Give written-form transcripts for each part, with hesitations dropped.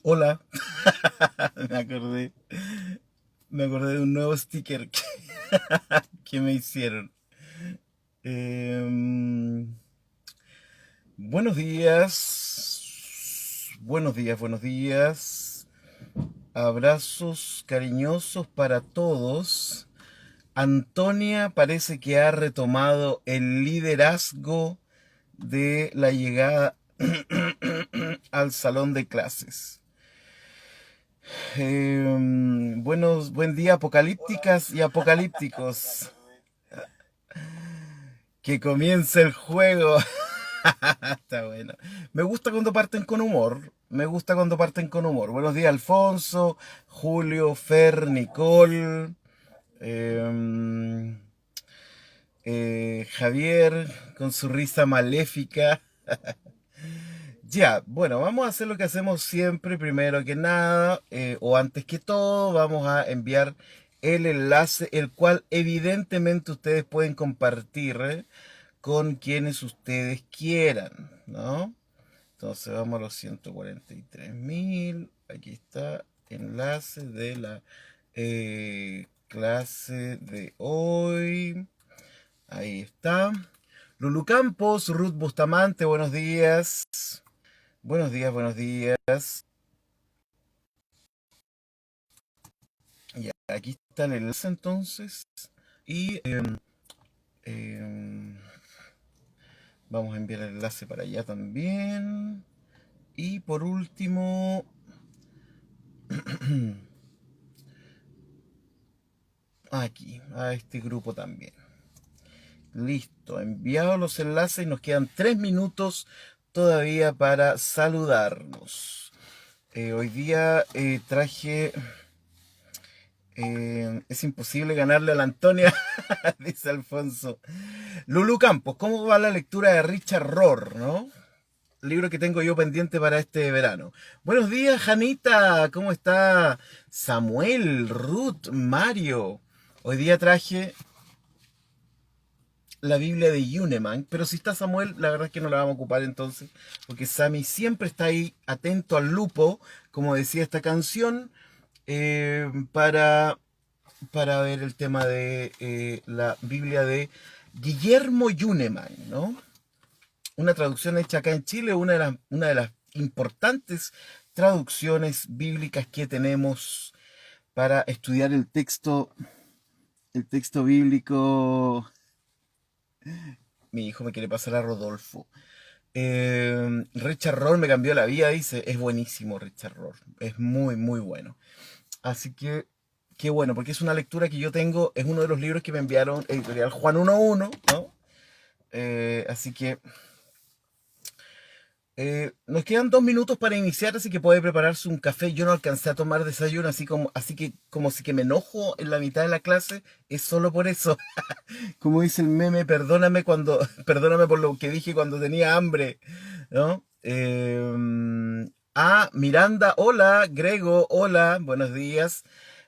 Hola, me acordé, me acordé de un nuevo sticker que me hicieron. Em, buenos días, buenos días, buenos días. Abrazos cariñosos para todos. Antonia parece que ha retomado el liderazgo de la llegada al salón de clases. Buen día, apocalípticas y apocalípticos. Que comience el juego. Está bueno. Me gusta cuando parten con humor. Me gusta cuando parten con humor. Buenos días, Alfonso, Julio, Fer, Nicole, eh, Javier, con su risa maléfica. Ya, bueno, vamos a hacer lo que hacemos siempre, primero que nada, o antes que todo, vamos a enviar el enlace, el cual evidentemente ustedes pueden compartir con quienes ustedes quieran, ¿no? Entonces vamos a los 143.000, aquí está, enlace de la clase de hoy, ahí está. Lulu Campos, Ruth Bustamante, buenos días. Buenos días, buenos días. Ya, aquí está el enlace entonces. Y em, vamos a enviar el enlace para allá también. Y por último, aquí, a este grupo también. Listo, enviados los enlaces y nos quedan 3 minutos todavía para saludarnos. Hoy día traje... es imposible ganarle a la Antonia, dice Alfonso. Lulu Campos, ¿cómo va la lectura de Richard Rohr, no? Libro que tengo yo pendiente para este verano. Buenos días, Janita. ¿Cómo está Samuel, Ruth, Mario? Hoy día traje la Biblia de Yuneman, pero si está Samuel, la verdad es que no la vamos a ocupar entonces, porque Sammy siempre está ahí atento al lupo, como decía esta canción, eh, para, para ver el tema de la Biblia de Guillermo Yuneman, ¿no? Una traducción hecha acá en Chile, una de las importantes traducciones bíblicas que tenemos para estudiar el texto bíblico. Mi hijo me quiere pasar a Rodolfo. Richard Rohr me cambió la vida, dice. Es buenísimo Richard Rohr. Es muy, muy bueno. Así que, qué bueno, porque es una lectura que yo tengo. Es uno de los libros que me enviaron editorial Juan 11, ¿no? Así que nos quedan 2 minutos para iniciar, así que puede prepararse un café. Yo no alcancé a tomar desayuno, así que como si que me enojo en la mitad de la clase, es solo por eso. Como dice el meme, perdóname perdóname por lo que dije cuando tenía hambre, ¿no? Miranda, hola, Grego, hola, buenos días.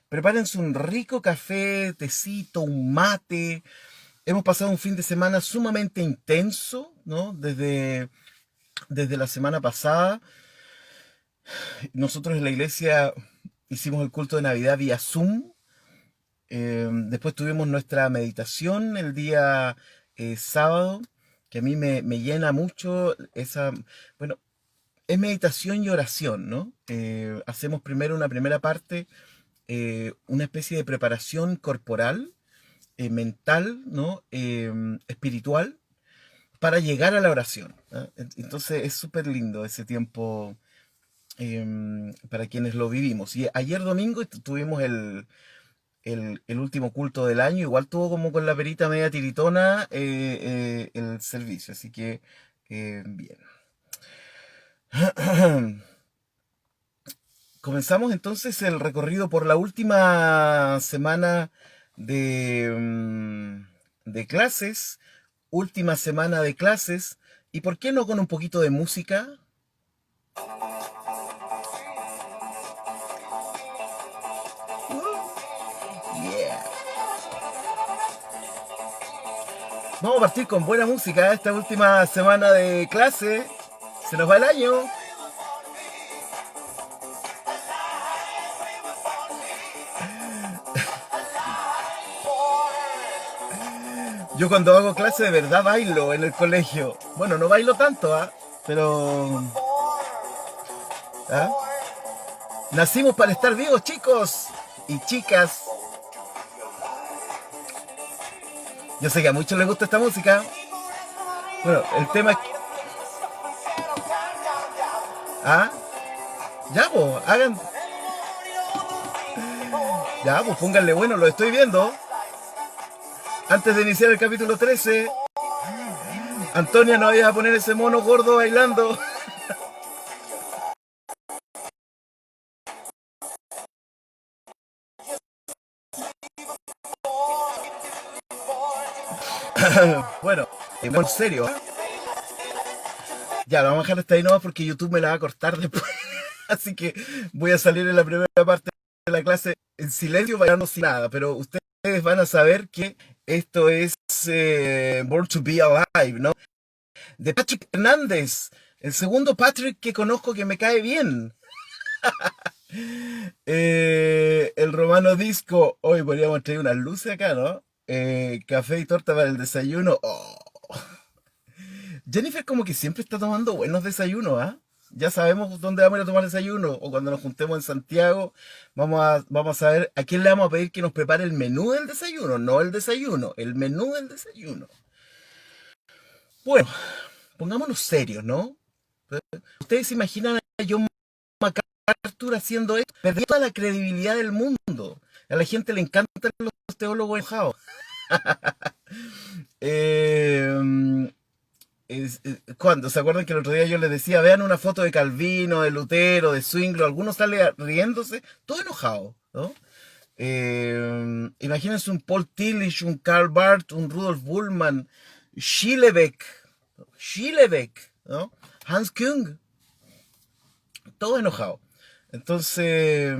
Prepárense un rico café, tecito, un mate. Hemos pasado un fin de semana sumamente intenso, ¿no? Desde la semana pasada. Nosotros en la iglesia hicimos el culto de Navidad vía Zoom. Después tuvimos nuestra meditación el día sábado, que a mí me llena mucho esa... Bueno, es meditación y oración, ¿no? Hacemos primero una primera parte, una especie de preparación corporal, mental, ¿no? Espiritual, para llegar a la oración, ¿no? Entonces es súper lindo ese tiempo para quienes lo vivimos. Y ayer domingo tuvimos el último culto del año, igual tuvo como con la perita media tiritona el servicio, así que bien. Comenzamos entonces el recorrido por la última semana de clases, última semana de clases, y ¿por qué no con un poquito de música? Yeah. Vamos a partir con buena música esta última semana de clase. Se nos va el año. Yo cuando hago clase de verdad bailo en el colegio. Bueno, no bailo tanto, ¿ah? Pero... ¿ah? Nacimos para estar vivos, chicos y chicas. Yo sé que a muchos les gusta esta música. Bueno, el tema es que... ¿ah? Ya, pues, hagan... ya, pues, pónganle bueno, lo estoy viendo. Antes de iniciar el capítulo 13, Antonia, no vayas a poner ese mono gordo bailando. Bueno, en serio. Ya, lo vamos a dejar hasta ahí nomás porque YouTube me la va a cortar después. Así que voy a salir en la primera parte de la clase en silencio, bailando sin nada. Pero ustedes van a saber que esto es Born to Be Alive, ¿no? De Patrick Hernández. El segundo Patrick que conozco que me cae bien. El romano disco. Hoy podríamos traer unas luces acá, ¿no? Café y torta para el desayuno. Oh. Jennifer como que siempre está tomando buenos desayunos, ¿ah? Ya sabemos dónde vamos a ir a tomar desayuno. O cuando nos juntemos en Santiago, vamos a ver a quién le vamos a pedir que nos prepare el menú del desayuno. No el desayuno, el menú del desayuno. Bueno, pongámonos serios, ¿no? ¿Ustedes se imaginan a John MacArthur haciendo esto? Perdió toda la credibilidad del mundo. A la gente le encantan los teólogos enojados. ¿Cuándo? ¿Se acuerdan que el otro día yo les decía, vean una foto de Calvino, de Lutero, de Zwingli, algunos sale riéndose, todo enojado, ¿no? Imagínense un Paul Tillich, un Karl Barth, un Rudolf Bullmann, Schillebeck, ¿no? Hans Küng, todo enojado. Entonces,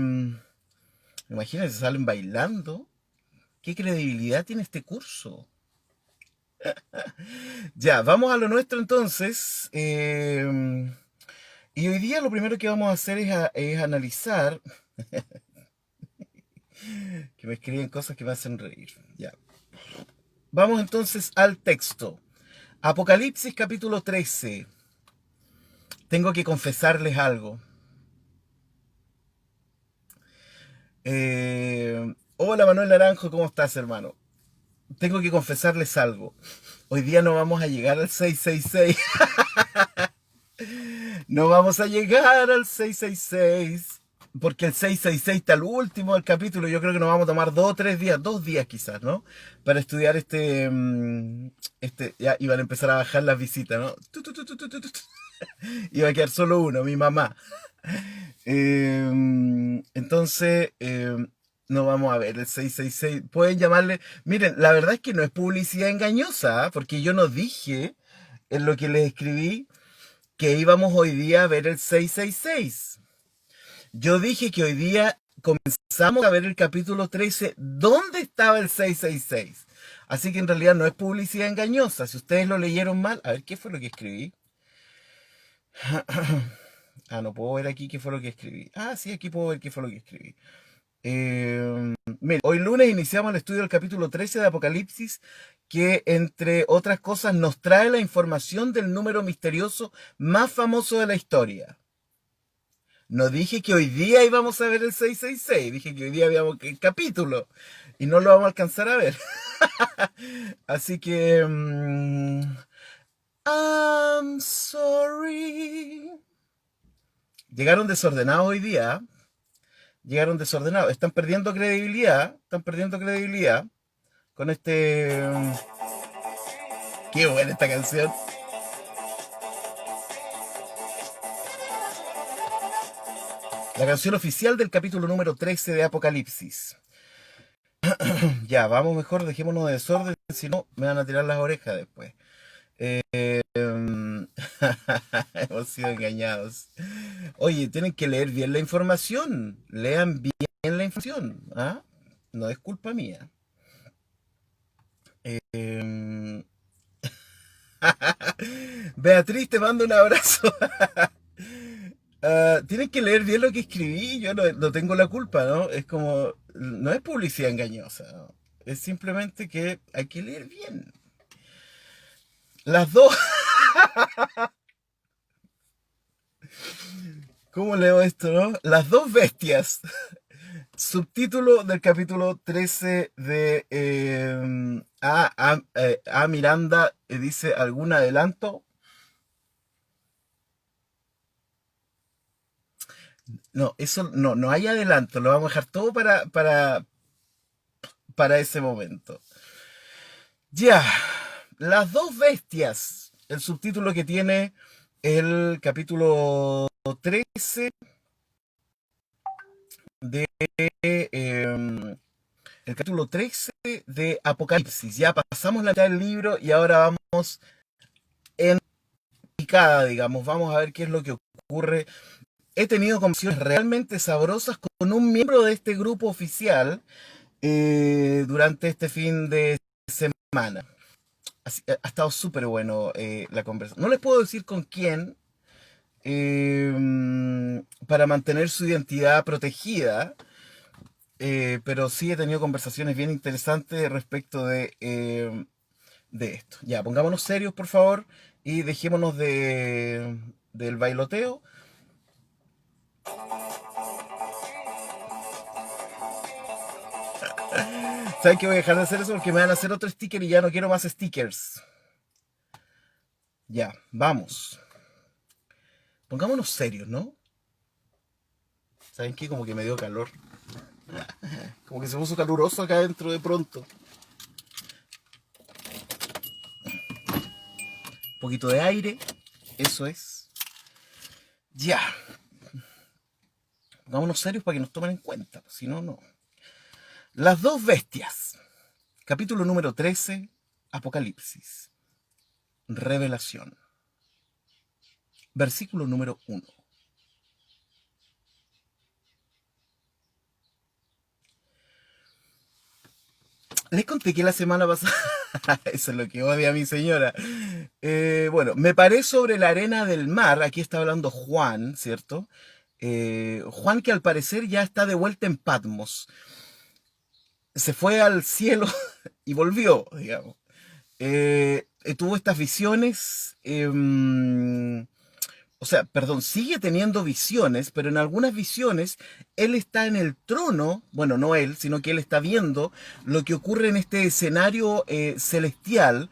imagínense, salen bailando. ¿Qué credibilidad tiene este curso? Ya, vamos a lo nuestro entonces. Y hoy día lo primero que vamos a hacer es analizar. Que me escriben cosas que me hacen reír. Ya. Vamos entonces al texto. Apocalipsis capítulo 13. Tengo que confesarles algo. Hola Manuel Naranjo, ¿cómo estás, hermano? Tengo que confesarles algo. Hoy día no vamos a llegar al 666. No vamos a llegar al 666. Porque el 666 está al último del capítulo. Yo creo que nos vamos a tomar 2 o 3 días, 2 días quizás, ¿no? Para estudiar ya iban a empezar a bajar las visitas, ¿no? Iba a quedar solo uno, mi mamá. Entonces, no vamos a ver el 666. Pueden llamarle. Miren, la verdad es que no es publicidad engañosa, ¿ah? Porque yo no dije en lo que les escribí que íbamos hoy día a ver el 666. Yo dije que hoy día comenzamos a ver el capítulo 13. ¿Dónde estaba el 666? Así que en realidad no es publicidad engañosa. Si ustedes lo leyeron mal, a ver, ¿qué fue lo que escribí? Ah, no puedo ver aquí qué fue lo que escribí. Ah, sí, aquí puedo ver qué fue lo que escribí. Mire, hoy lunes iniciamos el estudio del capítulo 13 de Apocalipsis, que entre otras cosas nos trae la información del número misterioso más famoso de la historia. No dije que hoy día íbamos a ver el 666, dije que hoy día veíamos el capítulo y no lo vamos a alcanzar a ver. Así que... I'm sorry. Llegaron desordenados hoy día. Llegaron desordenados. Están perdiendo credibilidad. Están perdiendo credibilidad con este... Qué buena esta canción. La canción oficial del capítulo número 13 de Apocalipsis. Ya, vamos mejor, dejémonos de desorden, si no me van a tirar las orejas después. Hemos sido engañados. Oye, tienen que leer bien la información. Lean bien la información. ¿Ah? No es culpa mía. Beatriz, te mando un abrazo. Tienen que leer bien lo que escribí. Yo no tengo la culpa, ¿no? Es como... No es publicidad engañosa, ¿no? Es simplemente que hay que leer bien. Las dos, ¿cómo leo esto, no? Las dos bestias. Subtítulo del capítulo 13 de A. Miranda, dice algún adelanto. No, eso no, no hay adelanto, lo vamos a dejar todo para ese momento. Ya, las dos bestias. El subtítulo que tiene el capítulo 13 de el capítulo 13 de Apocalipsis. Ya pasamos la mitad del libro y ahora vamos en picada, digamos. Vamos a ver qué es lo que ocurre. He tenido conversaciones realmente sabrosas con un miembro de este grupo oficial durante este fin de semana. Ha estado súper bueno la conversación. No les puedo decir con quién para mantener su identidad protegida, pero sí he tenido conversaciones bien interesantes respecto de esto. Ya, pongámonos serios, por favor, y dejémonos del bailoteo. ¿Saben que voy a dejar de hacer eso? Porque me van a hacer otro sticker y ya no quiero más stickers. Ya, vamos. Pongámonos serios, ¿no? ¿Saben qué? Como que me dio calor. Como que se puso caluroso acá adentro de pronto. Un poquito de aire. Eso es. Ya. Pongámonos serios para que nos tomen en cuenta. Si no, no. Las dos bestias. Capítulo número 13. Apocalipsis. Revelación. Versículo número 1. Les conté que la semana pasada, eso es lo que odia a mi señora. Bueno, me paré sobre la arena del mar, aquí está hablando Juan, ¿cierto? Juan que al parecer ya está de vuelta en Patmos. Se fue al cielo y volvió, digamos. Tuvo estas visiones, o sea, perdón, sigue teniendo visiones, pero en algunas visiones él está en el trono, bueno, no él, sino que él está viendo lo que ocurre en este escenario celestial,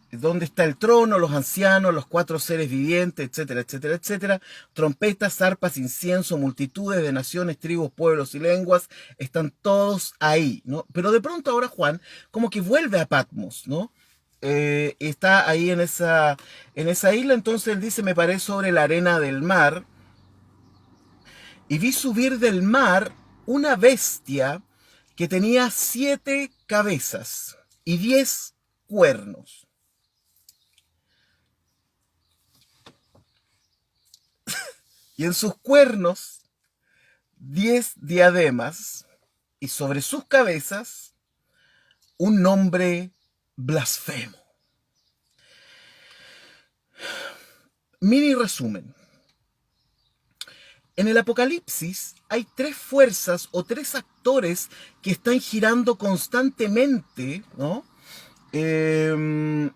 donde está el trono, los ancianos, los cuatro seres vivientes, etcétera, etcétera, etcétera. Trompetas, arpas, incienso, multitudes de naciones, tribus, pueblos y lenguas, están todos ahí, ¿no? Pero de pronto ahora Juan como que vuelve a Patmos, ¿no? Está ahí en esa isla, entonces él dice, me paré sobre la arena del mar y vi subir del mar una bestia que tenía 7 cabezas y 10 cuernos. Y en sus cuernos 10 diademas y sobre sus cabezas un nombre blasfemo. Mini resumen. En el Apocalipsis hay 3 fuerzas o 3 actores que están girando constantemente, ¿no? En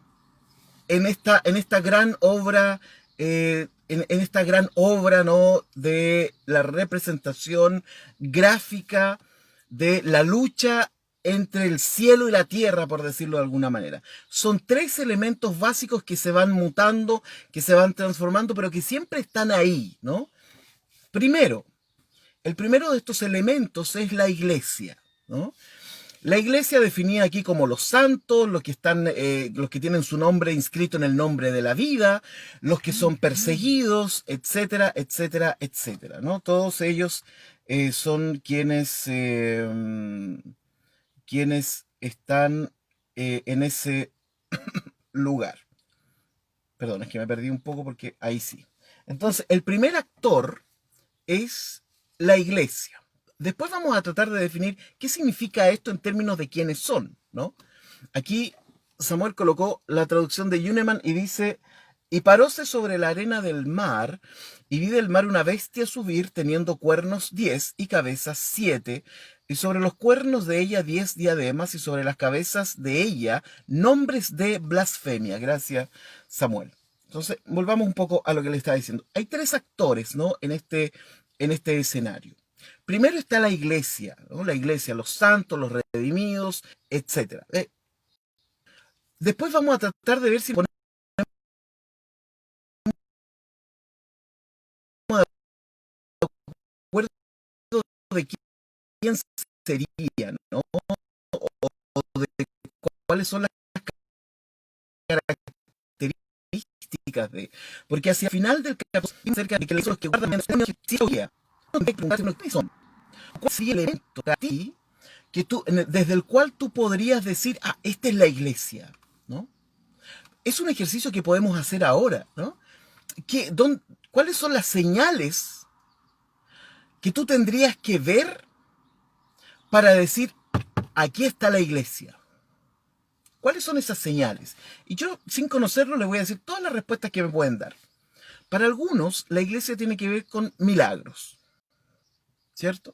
esta gran obra, en esta gran obra, ¿no? De la representación gráfica de la lucha entre el cielo y la tierra, por decirlo de alguna manera. Son 3 elementos básicos que se van mutando, que se van transformando, pero que siempre están ahí, ¿no? Primero, el primero de estos elementos es la iglesia, ¿no? La iglesia definida aquí como los santos, los que tienen su nombre inscrito en el nombre de la vida, los que son perseguidos, etcétera, etcétera, etcétera, ¿no? Todos ellos son quienes están en ese lugar. Perdón, es que me perdí un poco porque ahí sí. Entonces, el primer actor es la iglesia. Después vamos a tratar de definir qué significa esto en términos de quiénes son, ¿no? Aquí Samuel colocó la traducción de Yuneman y dice Y paróse sobre la arena del mar, y vi del mar una bestia subir, teniendo cuernos 10 y cabezas 7, y sobre los cuernos de ella 10 diademas, y sobre las cabezas de ella nombres de blasfemia. Gracias, Samuel. Entonces, volvamos un poco a lo que le estaba diciendo. Hay tres actores, ¿no? En este escenario. Primero está la iglesia, ¿no? La iglesia, los santos, los redimidos, etc. Después vamos a tratar de ver si ponemos de acuerdo de quién sería, ¿no? O de cuáles son las características de. Porque hacia el final del capítulo, cerca de que los que guardan menos años, sí, no te preguntarse qué son. ¿Cuál sería el elemento para ti que tú, desde el cual tú podrías decir, ah, esta es la iglesia, ¿no? Es un ejercicio que podemos hacer ahora, ¿no? ¿Cuáles son las señales que tú tendrías que ver para decir, aquí está la iglesia? ¿Cuáles son esas señales? Y yo, sin conocerlo, les voy a decir todas las respuestas que me pueden dar. Para algunos, la iglesia tiene que ver con milagros, ¿cierto?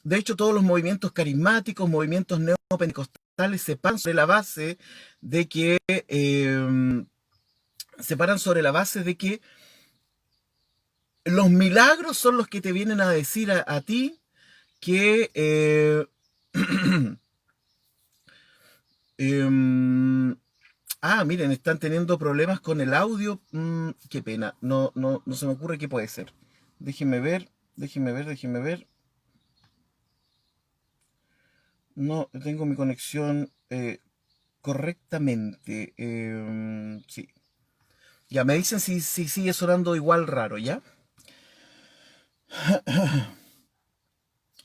De hecho, todos los movimientos carismáticos, movimientos neopentecostales se paran sobre la base de que los milagros son los que te vienen a decir a ti que miren, están teniendo problemas con el audio. Qué pena. No se me ocurre qué puede ser. Déjenme ver. No tengo mi conexión correctamente. Sí. Ya, me dicen si sigue sonando igual raro, ¿ya?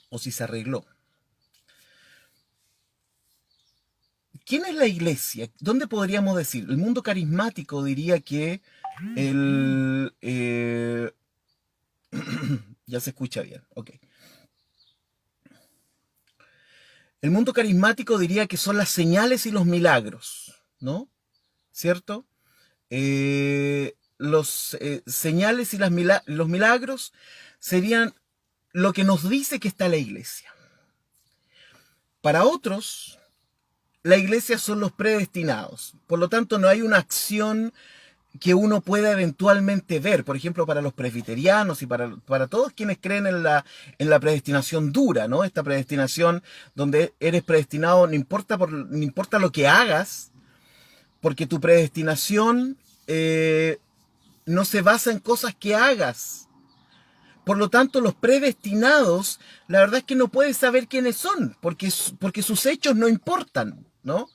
O si se arregló. ¿Quién es la iglesia? ¿Dónde podríamos decir? El mundo carismático diría que ya se escucha bien, ok. El mundo carismático diría que son las señales y los milagros, ¿no? ¿Cierto? Los señales y los milagros serían lo que nos dice que está la iglesia. Para otros, la iglesia son los predestinados. Por lo tanto, no hay una acción que uno pueda eventualmente ver. Por ejemplo, para los presbiterianos y para todos quienes creen en la predestinación dura, ¿no? Esta predestinación donde eres predestinado, no importa lo que hagas, porque tu predestinación no se basa en cosas que hagas. Por lo tanto, los predestinados, la verdad es que no puedes saber quiénes son, porque sus hechos no importan, ¿no?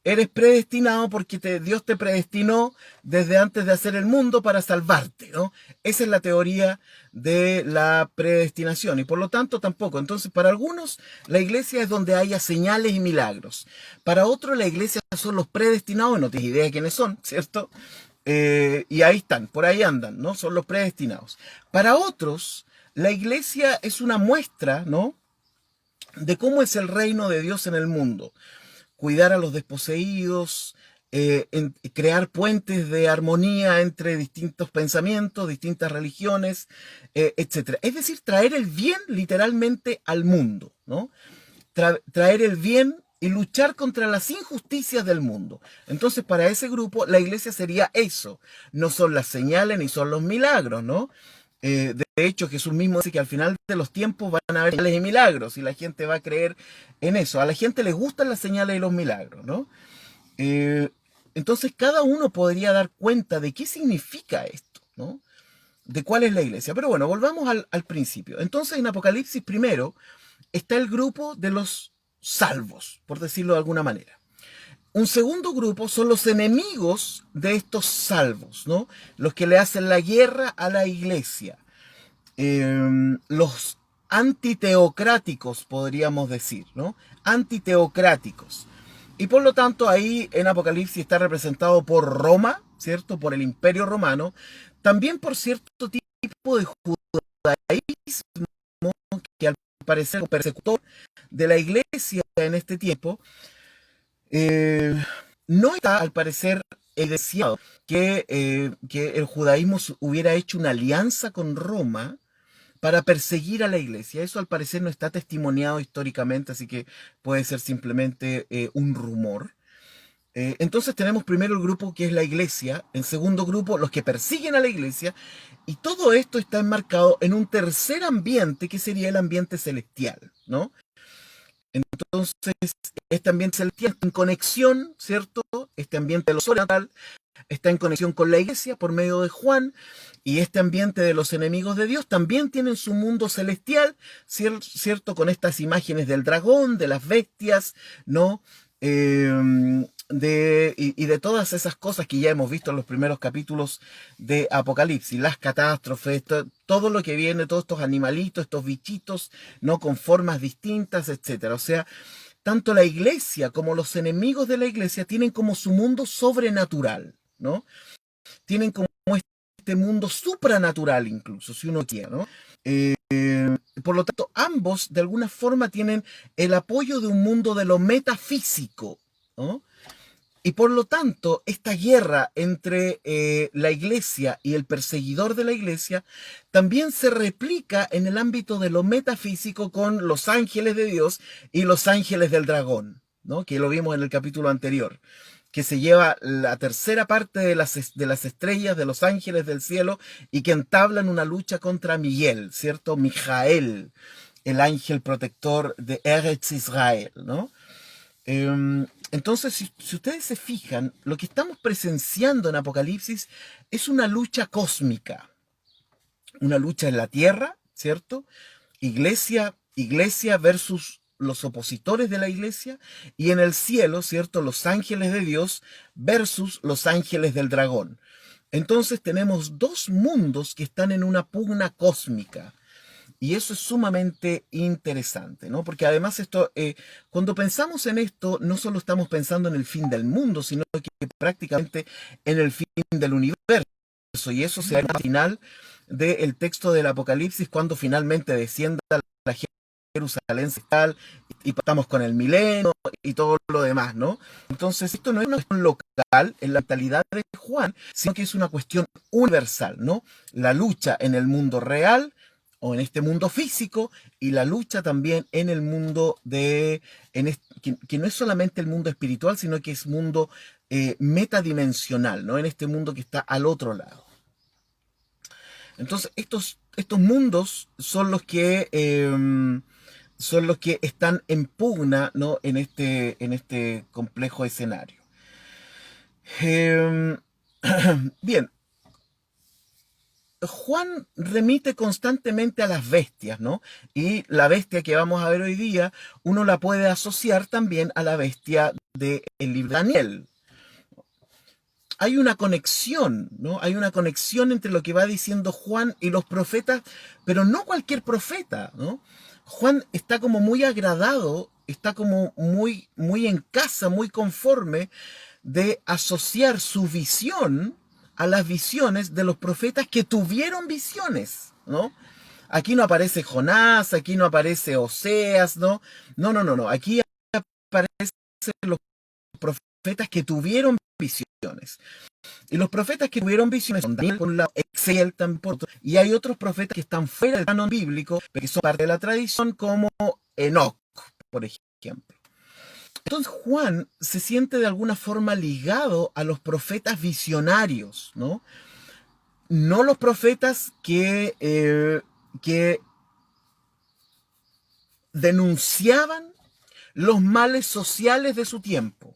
Eres predestinado porque Dios te predestinó desde antes de hacer el mundo para salvarte, ¿no? Esa es la teoría de la predestinación y por lo tanto tampoco. Entonces, para algunos, la iglesia es donde haya señales y milagros. Para otros, la iglesia son los predestinados, no tienes idea de quiénes son, ¿cierto? Y ahí están, por ahí andan, ¿no? Son los predestinados. Para otros, la iglesia es una muestra, ¿no? De cómo es el reino de Dios en el mundo. Cuidar a los desposeídos, crear puentes de armonía entre distintos pensamientos, distintas religiones, etc. Es decir, traer el bien literalmente al mundo, ¿no? Traer el bien y luchar contra las injusticias del mundo. Entonces, para ese grupo, la iglesia sería eso. No son las señales ni son los milagros, ¿no? De hecho, Jesús mismo dice que al final de los tiempos van a haber señales y milagros y la gente va a creer en eso. A la gente le gustan las señales y los milagros, ¿no? Entonces, cada uno podría dar cuenta de qué significa esto, ¿no? De cuál es la iglesia. Pero bueno, volvamos al principio. Entonces, en Apocalipsis primero está el grupo de los salvos, por decirlo de alguna manera. Un segundo grupo son los enemigos de estos salvos, ¿no? Los que le hacen la guerra a la iglesia. Los antiteocráticos, podríamos decir, ¿no? Antiteocráticos. Y por lo tanto, ahí en Apocalipsis está representado por Roma, ¿cierto? Por el Imperio Romano. También por cierto tipo de judaísmo que al parecer es un persecutor de la iglesia en este tiempo. No está, al parecer, evidenciado que el judaísmo hubiera hecho una alianza con Roma para perseguir a la iglesia. Eso al parecer no está testimoniado históricamente, así que puede ser simplemente un rumor. Entonces tenemos primero el grupo que es la iglesia, en segundo grupo los que persiguen a la iglesia, y todo esto está enmarcado en un tercer ambiente que sería el ambiente celestial, ¿no? Entonces, este ambiente celestial está en conexión, ¿cierto? Este ambiente de lo sobrenatural está en conexión con la iglesia por medio de Juan, y este ambiente de los enemigos de Dios también tienen su mundo celestial, ¿cierto? Con estas imágenes del dragón, de las bestias, ¿no? Y de todas esas cosas que ya hemos visto en los primeros capítulos de Apocalipsis, las catástrofes, todo lo que viene, todos estos animalitos, estos bichitos, ¿no? Con formas distintas, etcétera. O sea, tanto la iglesia como los enemigos de la iglesia tienen como su mundo sobrenatural, ¿no? Tienen como este mundo supranatural incluso, si uno quiere, ¿no? Por lo tanto, ambos de alguna forma tienen el apoyo de un mundo de lo metafísico, ¿no? Y por lo tanto, esta guerra entre la iglesia y el perseguidor de la iglesia también se replica en el ámbito de lo metafísico con los ángeles de Dios y los ángeles del dragón, ¿no? Que lo vimos en el capítulo anterior, que se lleva la tercera parte de las estrellas, de los ángeles del cielo, y que entablan una lucha contra Miguel, ¿cierto? Mijael, el ángel protector de Eretz Israel, ¿no? Entonces, si ustedes se fijan, lo que estamos presenciando en Apocalipsis es una lucha cósmica, una lucha en la tierra, ¿cierto? Iglesia versus los opositores de la iglesia, y en el cielo, ¿cierto? Los ángeles de Dios versus los ángeles del dragón. Entonces tenemos dos mundos que están en una pugna cósmica. Y eso es sumamente interesante, ¿no? Porque además esto, cuando pensamos en esto, no solo estamos pensando en el fin del mundo, sino que prácticamente en el fin del universo. Y eso se da al final del texto del Apocalipsis, cuando finalmente descienda la Jerusalén celestial y estamos con el milenio y todo lo demás, ¿no? Entonces, esto no es una cuestión local en la mentalidad de Juan, sino que es una cuestión universal, ¿no? La lucha en el mundo real o en este mundo físico, y la lucha también en el mundo que no es solamente el mundo espiritual, sino que es mundo metadimensional, ¿no? En este mundo que está al otro lado. Entonces, estos mundos son los que están en pugna, ¿no? En este complejo escenario. Bien, Juan remite constantemente a las bestias, ¿no? Y la bestia que vamos a ver hoy día, uno la puede asociar también a la bestia del libro de Daniel. Hay una conexión, ¿no? Hay una conexión entre lo que va diciendo Juan y los profetas, pero no cualquier profeta, ¿no? Juan está como muy agradado, está como muy, muy en casa, muy conforme de asociar su visión a las visiones de los profetas que tuvieron visiones, ¿no? Aquí no aparece Jonás, aquí no aparece Oseas, ¿no? No. Aquí aparecen los profetas que tuvieron visiones. Y los profetas que tuvieron visiones son Daniel por un lado, Ezequiel también por otro, y hay otros profetas que están fuera del canon bíblico, pero que son parte de la tradición, como Enoc, por ejemplo. Entonces Juan se siente de alguna forma ligado a los profetas visionarios, ¿no? No los profetas que denunciaban los males sociales de su tiempo.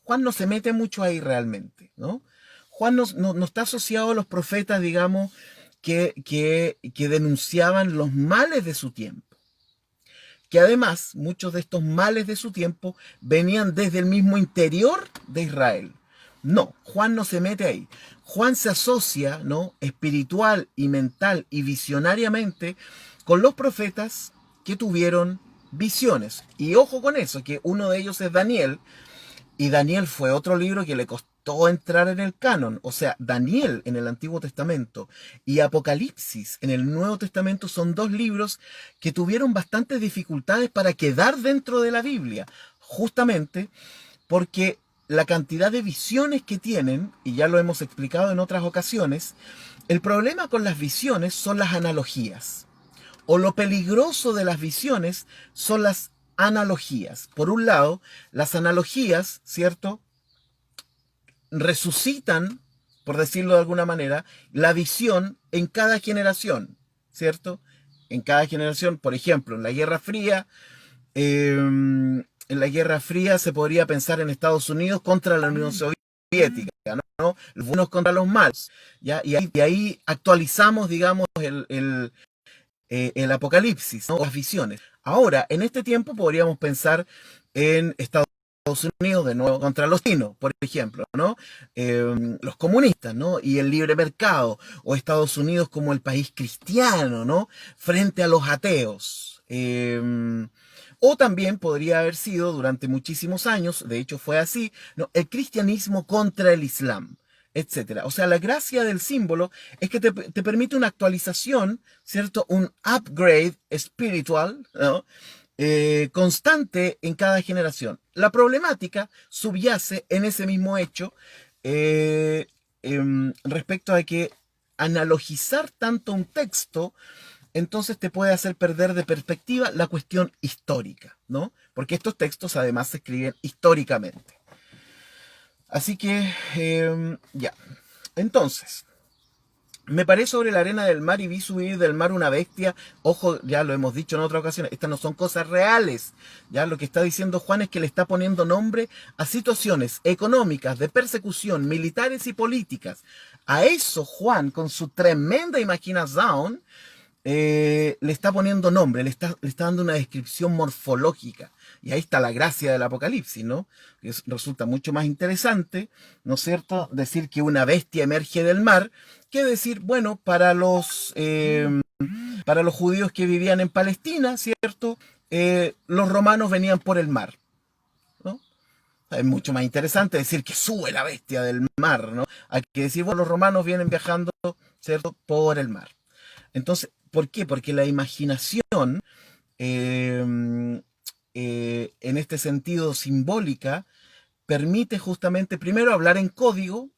Juan no se mete mucho ahí realmente, ¿no? Juan no está asociado a los profetas, digamos, que denunciaban los males de su tiempo. Que además muchos de estos males de su tiempo venían desde el mismo interior de Israel. No, Juan no se mete ahí. Juan se asocia, ¿no? Espiritual y mental y visionariamente con los profetas que tuvieron visiones. Y ojo con eso, que uno de ellos es Daniel, y Daniel fue otro libro que le costó entrar en el canon. O sea, Daniel en el Antiguo Testamento y Apocalipsis en el Nuevo Testamento son dos libros que tuvieron bastantes dificultades para quedar dentro de la Biblia, justamente porque la cantidad de visiones que tienen, y ya lo hemos explicado en otras ocasiones, el problema con las visiones son las analogías. O lo peligroso de las visiones son las analogías. Por un lado, las analogías, ¿cierto?, resucitan, por decirlo de alguna manera, la visión en cada generación, ¿cierto? En cada generación, por ejemplo, en la Guerra Fría, se podría pensar en Estados Unidos contra la Unión Soviética, ¿no? Los buenos contra los malos, ¿ya? Y ahí actualizamos, digamos, el apocalipsis, ¿no? Las visiones. Ahora, en este tiempo podríamos pensar en Estados Unidos de nuevo contra los chinos, por ejemplo, ¿no? Los comunistas, ¿no? Y el libre mercado, o Estados Unidos como el país cristiano, ¿no? Frente a los ateos. O también podría haber sido durante muchísimos años, de hecho fue así, ¿no?, el cristianismo contra el islam, etcétera. O sea, la gracia del símbolo es que te permite una actualización, ¿cierto? Un upgrade espiritual, ¿no?, constante en cada generación. La problemática subyace en ese mismo hecho respecto a que analogizar tanto un texto entonces te puede hacer perder de perspectiva la cuestión histórica, ¿no? Porque estos textos además se escriben históricamente. Así que, ya. Entonces, me paré sobre la arena del mar y vi subir del mar una bestia. Ojo, ya lo hemos dicho en otra ocasión, estas no son cosas reales. Ya lo que está diciendo Juan es que le está poniendo nombre a situaciones económicas, de persecución, militares y políticas. A eso Juan, con su tremenda imaginación, le está poniendo nombre, le está dando una descripción morfológica. Y ahí está la gracia del Apocalipsis, ¿no? Resulta mucho más interesante, ¿no es cierto?, decir que una bestia emerge del mar, que decir, bueno, para los judíos que vivían en Palestina, ¿cierto?, los romanos venían por el mar, ¿no? Es mucho más interesante decir que sube la bestia del mar, ¿no?, hay que decir, bueno, los romanos vienen viajando, ¿cierto?, por el mar. Entonces, ¿por qué? Porque la imaginación, en este sentido simbólica, permite justamente, primero, hablar en código,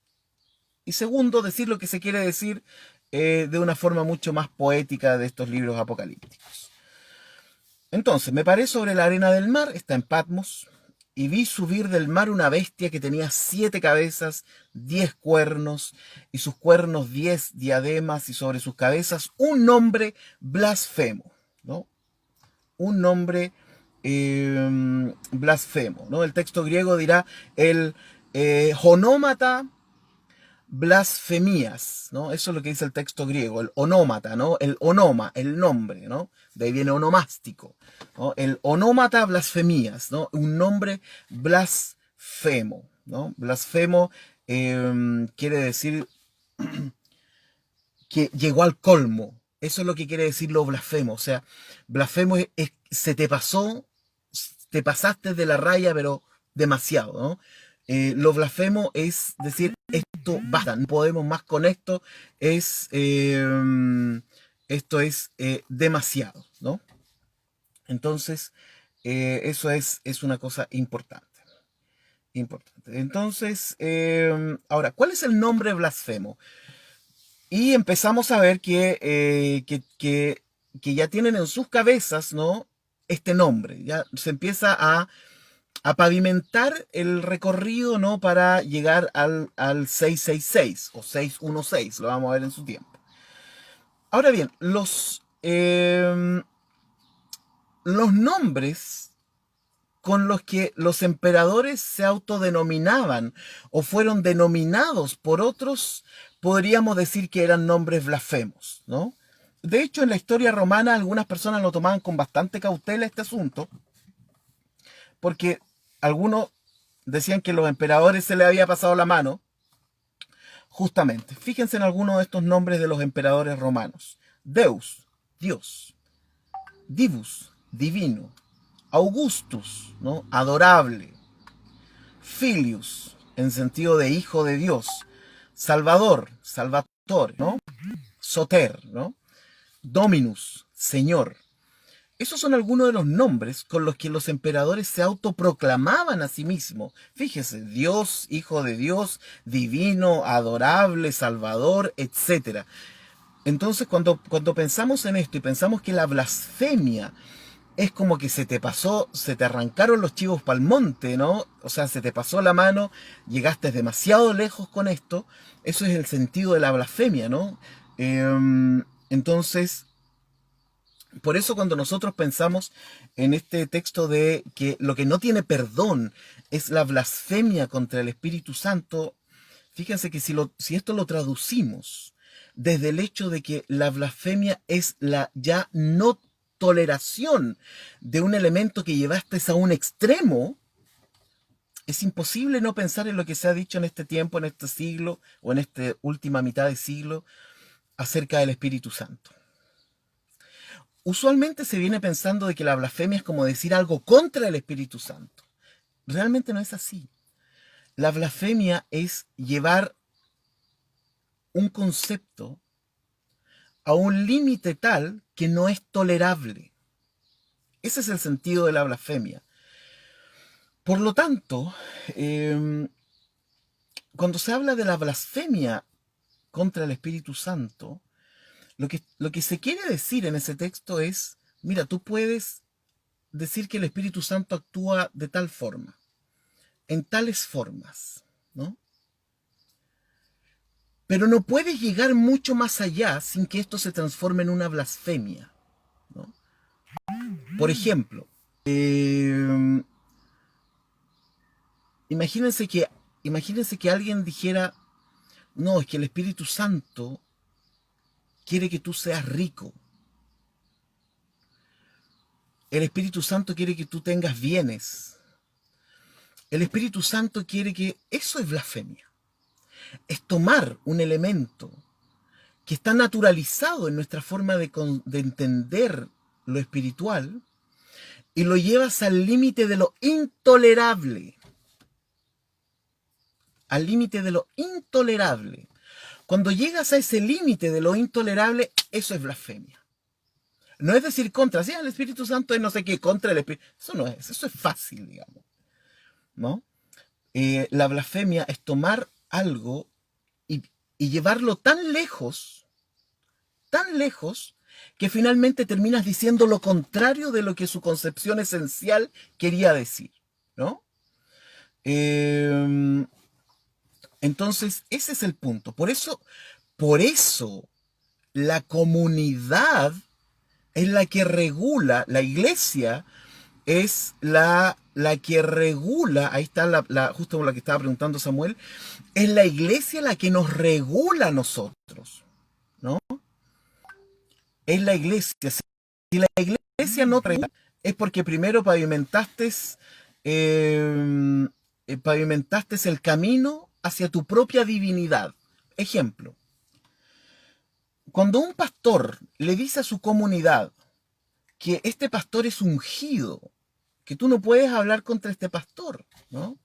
y segundo, decir lo que se quiere decir de una forma mucho más poética de estos libros apocalípticos. Entonces, me paré sobre la arena del mar, está en Patmos, y vi subir del mar una bestia que tenía 7 cabezas, 10 cuernos, y sus cuernos 10 diademas, y sobre sus cabezas un nombre blasfemo, ¿no? Un nombre blasfemo, ¿no? El texto griego dirá el honómata blasfemías, ¿no? Eso es lo que dice el texto griego, el onómata, ¿no? El onoma, el nombre, ¿no? De ahí viene onomástico, ¿no? El onómata blasfemías, ¿no? Un nombre blasfemo, ¿no? Blasfemo quiere decir que llegó al colmo. Eso es lo que quiere decir lo blasfemo. O sea, blasfemo se te pasó, te pasaste de la raya, pero demasiado, ¿no? Lo blasfemo es decir, esto basta, no podemos más con esto, esto es demasiado, ¿no? Entonces, eso es una cosa importante. Importante. Entonces, ahora, ¿cuál es el nombre blasfemo? Y empezamos a ver que ya tienen en sus cabezas, ¿no?, este nombre. Ya se empieza a pavimentar el recorrido, ¿no?, para llegar al 666 o 616, lo vamos a ver en su tiempo. Ahora bien, los nombres con los que los emperadores se autodenominaban o fueron denominados por otros, podríamos decir que eran nombres blasfemos, ¿no? De hecho, en la historia romana algunas personas lo tomaban con bastante cautela este asunto, porque algunos decían que a los emperadores se les había pasado la mano. Justamente, fíjense en algunos de estos nombres de los emperadores romanos. Deus, Dios. Divus, divino. Augustus, ¿no?, adorable. Filius, en sentido de hijo de Dios. Salvador, salvatore, ¿no? Soter, ¿no? Dominus, Señor. Esos son algunos de los nombres con los que los emperadores se autoproclamaban a sí mismos. Fíjese, Dios, Hijo de Dios, Divino, Adorable, Salvador, etcétera. Entonces, cuando pensamos en esto y pensamos que la blasfemia es como que se te pasó, se te arrancaron los chivos pa'l monte, ¿no? O sea, se te pasó la mano, llegaste demasiado lejos con esto. Eso es el sentido de la blasfemia, ¿no? Entonces, por eso cuando nosotros pensamos en este texto de que lo que no tiene perdón es la blasfemia contra el Espíritu Santo, fíjense que si esto lo traducimos desde el hecho de que la blasfemia es la ya no toleración de un elemento que llevaste a un extremo, es imposible no pensar en lo que se ha dicho en este tiempo, en este siglo o en esta última mitad de siglo acerca del Espíritu Santo. Usualmente se viene pensando de que la blasfemia es como decir algo contra el Espíritu Santo. Realmente no es así. La blasfemia es llevar un concepto a un límite tal que no es tolerable. Ese es el sentido de la blasfemia. Por lo tanto, cuando se habla de la blasfemia contra el Espíritu Santo, lo que se quiere decir en ese texto es, mira, tú puedes decir que el Espíritu Santo actúa de tal forma, en tales formas, ¿no? Pero no puedes llegar mucho más allá sin que esto se transforme en una blasfemia, ¿no? Por ejemplo, imagínense que alguien dijera, no, es que el Espíritu Santo quiere que tú seas rico. El Espíritu Santo quiere que tú tengas bienes. El Espíritu Santo quiere que... Eso es blasfemia. Es tomar un elemento que está naturalizado en nuestra forma de entender lo espiritual y lo llevas al límite de lo intolerable. Al límite de lo intolerable. Cuando llegas a ese límite de lo intolerable, eso es blasfemia. No es decir contra, sí, el Espíritu Santo es no sé qué, contra el Espíritu. Eso no es, eso es fácil, digamos, ¿no? La blasfemia es tomar algo y llevarlo tan lejos, que finalmente terminas diciendo lo contrario de lo que su concepción esencial quería decir, ¿no? Entonces, ese es el punto. Por eso, la comunidad es la que regula, la iglesia es la que regula, ahí está justo la que estaba preguntando Samuel, es la iglesia la que nos regula a nosotros, ¿no? Es la iglesia. Si la iglesia no te regula, es porque primero pavimentaste el camino hacia tu propia divinidad. Ejemplo, cuando un pastor le dice a su comunidad que este pastor es ungido, que tú no puedes hablar contra este pastor, ¿no?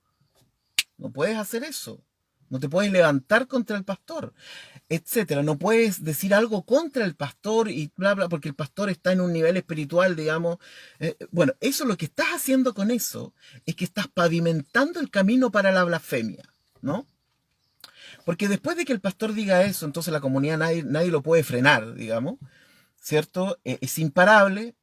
No puedes hacer eso. No te puedes levantar contra el pastor, etcétera. No puedes decir algo contra el pastor y bla, bla, porque el pastor está en un nivel espiritual, digamos. Bueno, eso lo que estás haciendo con eso es que estás pavimentando el camino para la blasfemia, ¿no? Porque después de que el pastor diga eso, entonces la comunidad nadie lo puede frenar, digamos, ¿cierto? Es imparable.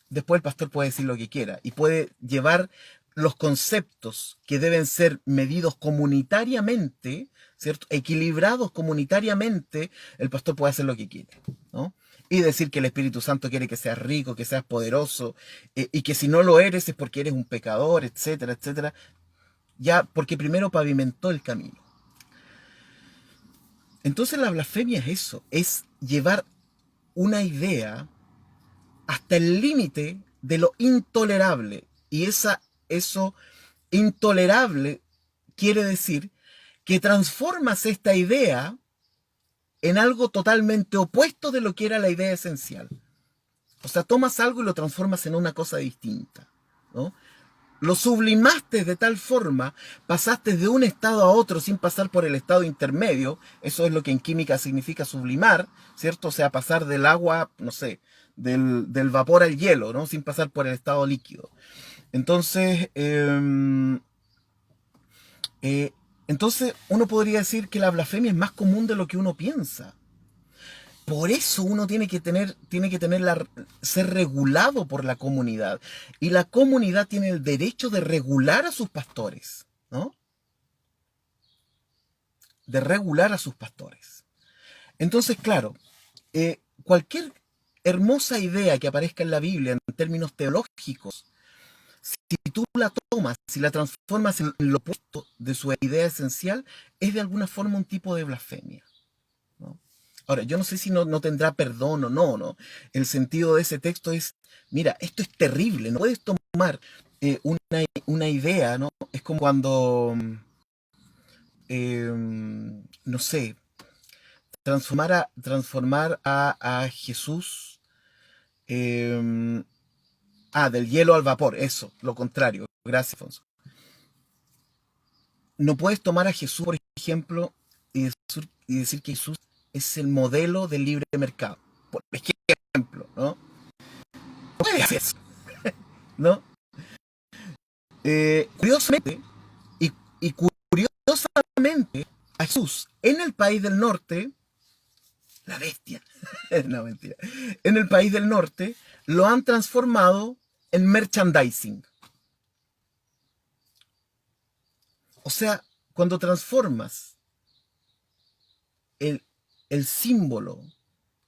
Después el pastor puede decir lo que quiera y puede llevar los conceptos que deben ser medidos comunitariamente, ¿cierto? Equilibrados comunitariamente, el pastor puede hacer lo que quiere, ¿no? Y decir que el Espíritu Santo quiere que seas rico, que seas poderoso, y que si no lo eres es porque eres un pecador, etcétera, etcétera. Ya, porque primero pavimentó el camino. Entonces la blasfemia es eso, es llevar una idea hasta el límite de lo intolerable. Y eso intolerable quiere decir que transformas esta idea en algo totalmente opuesto de lo que era la idea esencial. O sea, tomas algo y lo transformas en una cosa distinta, ¿no? Lo sublimaste de tal forma, pasaste de un estado a otro sin pasar por el estado intermedio. Eso es lo que en química significa sublimar, ¿cierto? O sea, pasar del agua, no sé, del vapor al hielo, ¿no? Sin pasar por el estado líquido. Entonces, eh, entonces uno podría decir que la blasfemia es más común de lo que uno piensa. Por eso uno ser regulado por la comunidad. Y la comunidad tiene el derecho de regular a sus pastores, ¿no? De regular a sus pastores. Entonces, claro, cualquier hermosa idea que aparezca en la Biblia en términos teológicos, si tú la tomas, si la transformas en lo opuesto de su idea esencial, es de alguna forma un tipo de blasfemia, ¿no? Ahora, yo no sé si no tendrá perdón o no, ¿no? El sentido de ese texto es, mira, esto es terrible, no puedes tomar una idea, ¿no? Es como cuando, no sé, transformar a Jesús, eh, del hielo al vapor, eso, lo contrario. Gracias, Alfonso. No puedes tomar a Jesús, por ejemplo, y decir que Jesús es el modelo del libre mercado. Por ejemplo, ¿no? No puedes hacer eso, ¿no? Curiosamente, y curiosamente, a Jesús en el país del norte, la bestia, no mentira, en el país del norte, lo han transformado en merchandising. O sea, cuando transformas el, el símbolo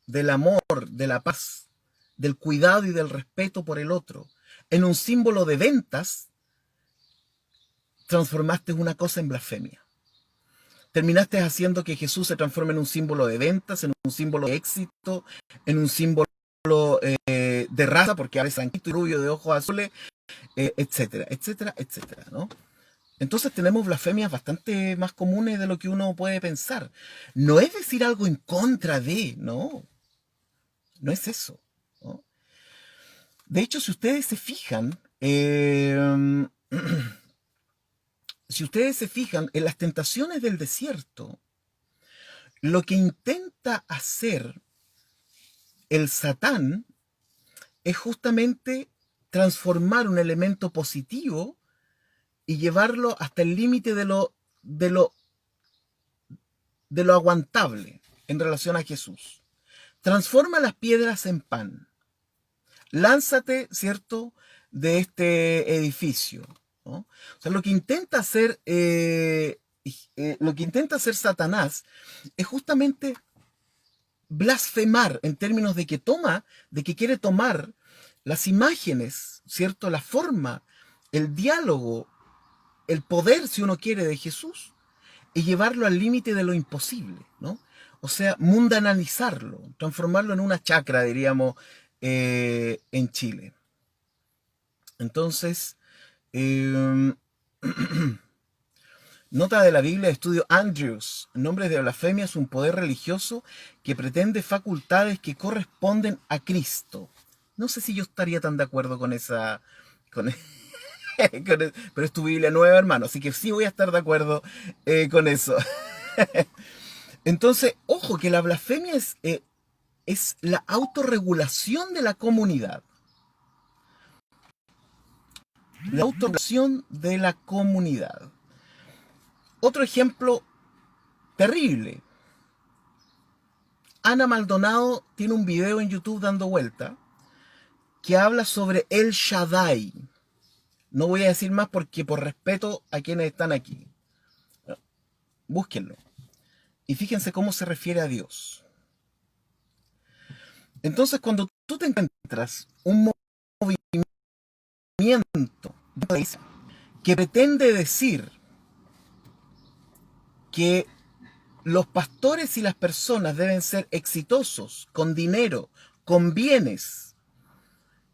del amor, de la paz, del cuidado y del respeto por el otro en un símbolo de ventas, transformaste una cosa en blasfemia. Terminaste haciendo que Jesús se transforme en un símbolo de ventas, en un símbolo de éxito, en un símbolo de raza, porque ahora es blanquito y rubio de ojos azules, etcétera, etcétera, etcétera, ¿no? Entonces tenemos blasfemias bastante más comunes de lo que uno puede pensar. No es decir algo en contra de, no, no es eso, ¿no? De hecho, si ustedes se fijan, si ustedes se fijan en las tentaciones del desierto, lo que intenta hacer el Satán es justamente transformar un elemento positivo y llevarlo hasta el límite de lo aguantable en relación a Jesús. Transforma las piedras en pan. Lánzate, ¿cierto?, de este edificio, ¿no? O sea, lo que intenta hacer Satanás es justamente blasfemar en términos de que quiere tomar las imágenes, ¿cierto?, la forma, el diálogo, el poder, si uno quiere, de Jesús, y llevarlo al límite de lo imposible, ¿no? O sea, mundanalizarlo, transformarlo en una chacra, diríamos, en Chile. Entonces, eh, nota de la Biblia de estudio Andrews: nombres de blasfemia es un poder religioso que pretende facultades que corresponden a Cristo. No sé si yo estaría tan de acuerdo con esa... Con, pero es tu Biblia nueva, hermano, así que sí voy a estar de acuerdo con eso. Entonces, ojo, que la blasfemia es la autorregulación de la comunidad. La autorregulación de la comunidad. Otro ejemplo terrible. Ana Maldonado tiene un video en YouTube dando vuelta que habla sobre El Shaddai. No voy a decir más porque por respeto a quienes están aquí. Búsquenlo. Y fíjense cómo se refiere a Dios. Entonces, cuando tú te encuentras un movimiento que pretende decir que los pastores y las personas deben ser exitosos, con dinero, con bienes,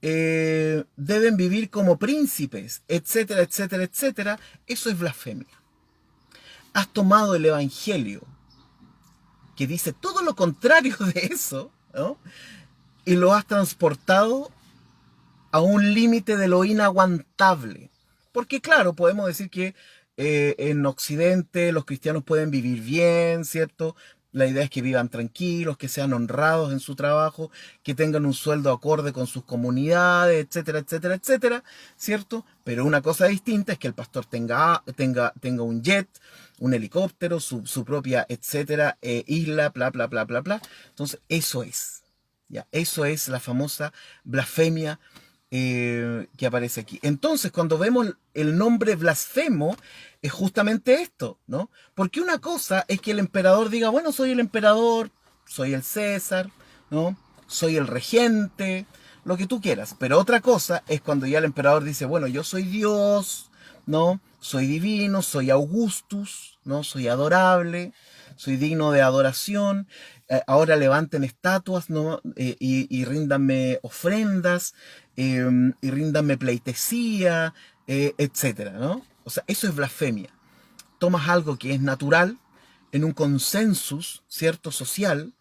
deben vivir como príncipes, etcétera, etcétera, etcétera, eso es blasfemia. Has tomado el Evangelio, que dice todo lo contrario de eso, ¿no?, y lo has transportado a un límite de lo inaguantable. Porque claro, podemos decir que en Occidente los cristianos pueden vivir bien, ¿cierto? La idea es que vivan tranquilos, que sean honrados en su trabajo, que tengan un sueldo acorde con sus comunidades, etcétera, etcétera, etcétera, ¿cierto? Pero una cosa distinta es que el pastor tenga un jet, un helicóptero, su propia, etcétera, isla, bla, bla, bla, bla, bla. Entonces, eso es. ¿Ya? Eso es la famosa blasfemia que aparece aquí. Entonces, cuando vemos el nombre blasfemo, es justamente esto, ¿no? Porque una cosa es que el emperador diga, bueno, soy el emperador, soy el César, ¿no? Soy el regente, lo que tú quieras. Pero otra cosa es cuando ya el emperador dice, bueno, yo soy Dios, ¿no? Soy divino, soy Augustus, ¿no? Soy adorable, soy digno de adoración. Ahora levanten estatuas, ¿no? Y ríndanme ofrendas, y ríndanme pleitesía, etcétera, ¿no? O sea, eso es blasfemia. Tomas algo que es natural en un consensus, ¿cierto? Social,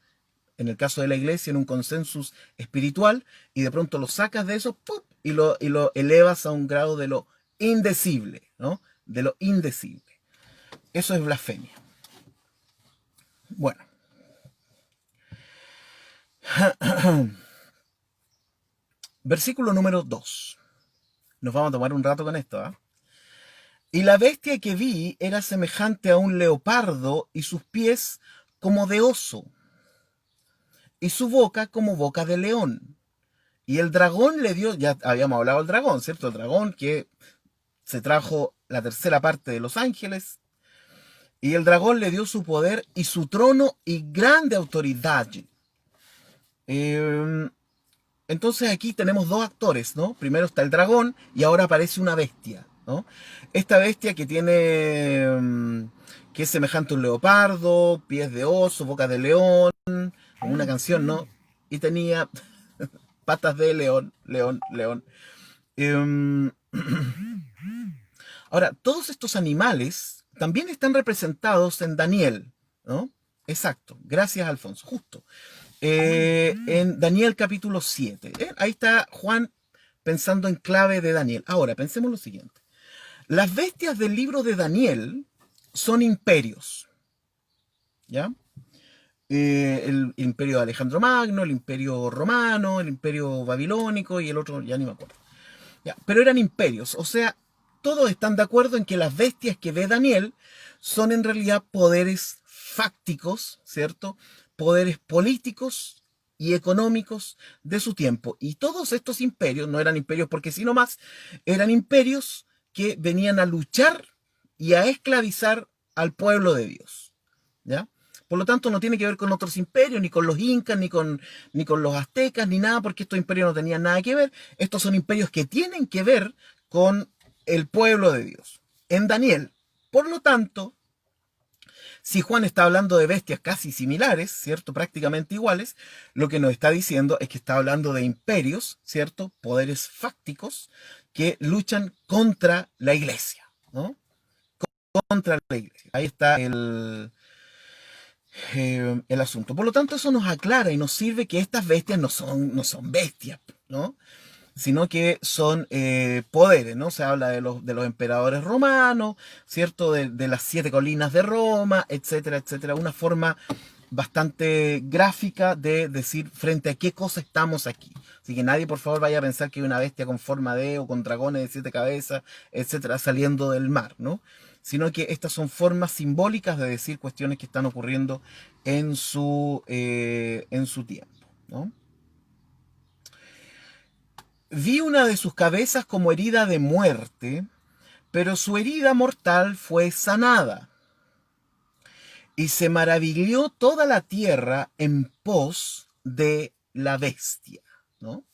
en el caso de la iglesia, en un consensus espiritual, y de pronto lo sacas de eso, ¡pum! Y lo elevas a un grado de lo indecible, ¿no? De lo indecible. Eso es blasfemia. Bueno, versículo número 2. Nos vamos a tomar un rato con esto, ¿eh? Y la bestia que vi era semejante a un leopardo y sus pies como de oso y su boca como boca de león. Y el dragón le dio, ya habíamos hablado del dragón, ¿cierto? El dragón que se trajo la tercera parte de los ángeles. Y el dragón le dio su poder y su trono y grande autoridad. Eh, entonces aquí tenemos dos actores, ¿no? Primero está el dragón y ahora aparece una bestia, ¿no? Esta bestia que tiene, que es semejante a un leopardo, pies de oso, boca de león, como una canción, ¿no? Y tenía patas de león, león, león. Eh, Ahora, todos estos animales también están representados en Daniel, ¿no? Exacto, gracias Alfonso, justo. En Daniel capítulo 7. Ahí está Juan pensando en clave de Daniel. Ahora, pensemos lo siguiente. Las bestias del libro de Daniel son imperios, ¿ya? El imperio de Alejandro Magno, el imperio romano, el imperio babilónico y el otro, ya ni me acuerdo. ¿Ya? Pero eran imperios, o sea, todos están de acuerdo en que las bestias que ve Daniel son en realidad poderes fácticos, ¿cierto? Poderes políticos y económicos de su tiempo. Y todos estos imperios no eran imperios porque si no más, eran imperios que venían a luchar y a esclavizar al pueblo de Dios. ¿Ya? Por lo tanto, no tiene que ver con otros imperios, ni con los incas, ni con los aztecas, ni nada, porque estos imperios no tenían nada que ver. Estos son imperios que tienen que ver con el pueblo de Dios. En Daniel, por lo tanto, si Juan está hablando de bestias casi similares, ¿cierto? Prácticamente iguales, lo que nos está diciendo es que está hablando de imperios, ¿cierto? Poderes fácticos que luchan contra la iglesia, ¿no? Contra la iglesia. Ahí está el asunto. Por lo tanto, eso nos aclara y nos sirve que estas bestias no son bestias, ¿no? Sino que son poderes, ¿no? Se habla de los emperadores romanos, ¿cierto? De las 7 colinas de Roma, etcétera, etcétera. Una forma bastante gráfica de decir frente a qué cosa estamos aquí. Así que nadie, por favor, vaya a pensar que hay una bestia con forma de o con dragones de 7 cabezas, etcétera, saliendo del mar, ¿no? Sino que estas son formas simbólicas de decir cuestiones que están ocurriendo en su tiempo, ¿no? Vi una de sus cabezas como herida de muerte, pero su herida mortal fue sanada. Y se maravilló toda la tierra en pos de la bestia, ¿no?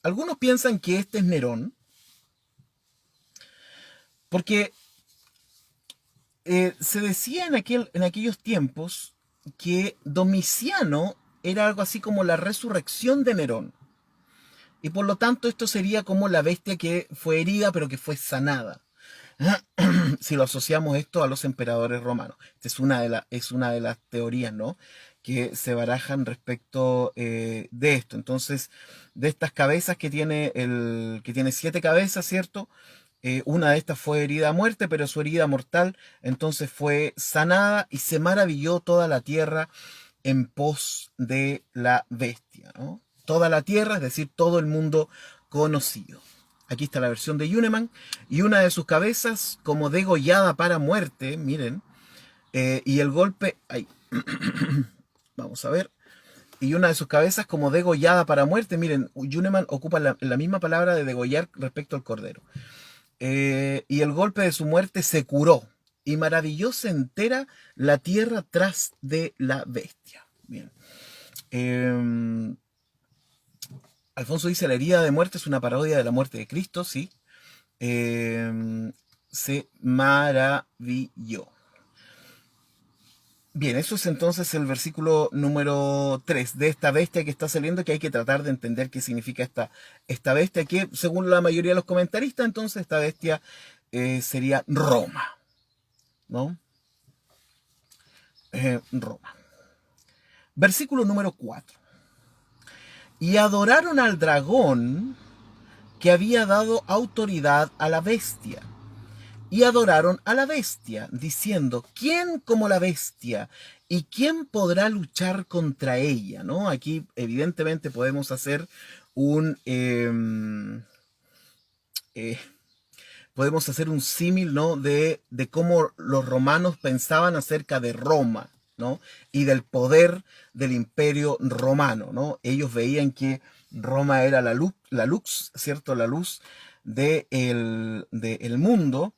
Algunos piensan que este es Nerón, porque se decía en aquellos tiempos que Domiciano era algo así como la resurrección de Nerón. Y por lo tanto esto sería como la bestia que fue herida pero que fue sanada. Si lo asociamos esto a los emperadores romanos. Esta es una de las teorías, ¿no? Que se barajan respecto de esto. Entonces, de estas cabezas que tiene 7 cabezas, ¿cierto? Una de estas fue herida a muerte, pero su herida mortal entonces fue sanada y se maravilló toda la tierra en pos de la bestia, ¿no? Toda la tierra, es decir, todo el mundo conocido. Aquí está la versión de Yuneman. Y una de sus cabezas, como degollada para muerte, miren, y el golpe, ay, vamos a ver, y una de sus cabezas como degollada para muerte, miren, Yuneman ocupa la misma palabra de degollar respecto al cordero. Y el golpe de su muerte se curó, y maravillóse entera la tierra tras de la bestia. Bien. Eh, Alfonso dice, la herida de muerte es una parodia de la muerte de Cristo, sí. Se maravilló. Bien, eso es entonces el versículo número 3 de esta bestia que está saliendo, que hay que tratar de entender qué significa esta bestia, que según la mayoría de los comentaristas, entonces esta bestia sería Roma, ¿no? Roma. Versículo número 4. Y adoraron al dragón que había dado autoridad a la bestia. Y adoraron a la bestia, diciendo, ¿quién como la bestia? ¿Y quién podrá luchar contra ella? ¿No? Aquí evidentemente podemos hacer un... podemos hacer un símil, ¿no? de cómo los romanos pensaban acerca de Roma, ¿no? Y del poder del imperio romano, ¿no? Ellos veían que Roma era la luz, ¿cierto? La luz del mundo,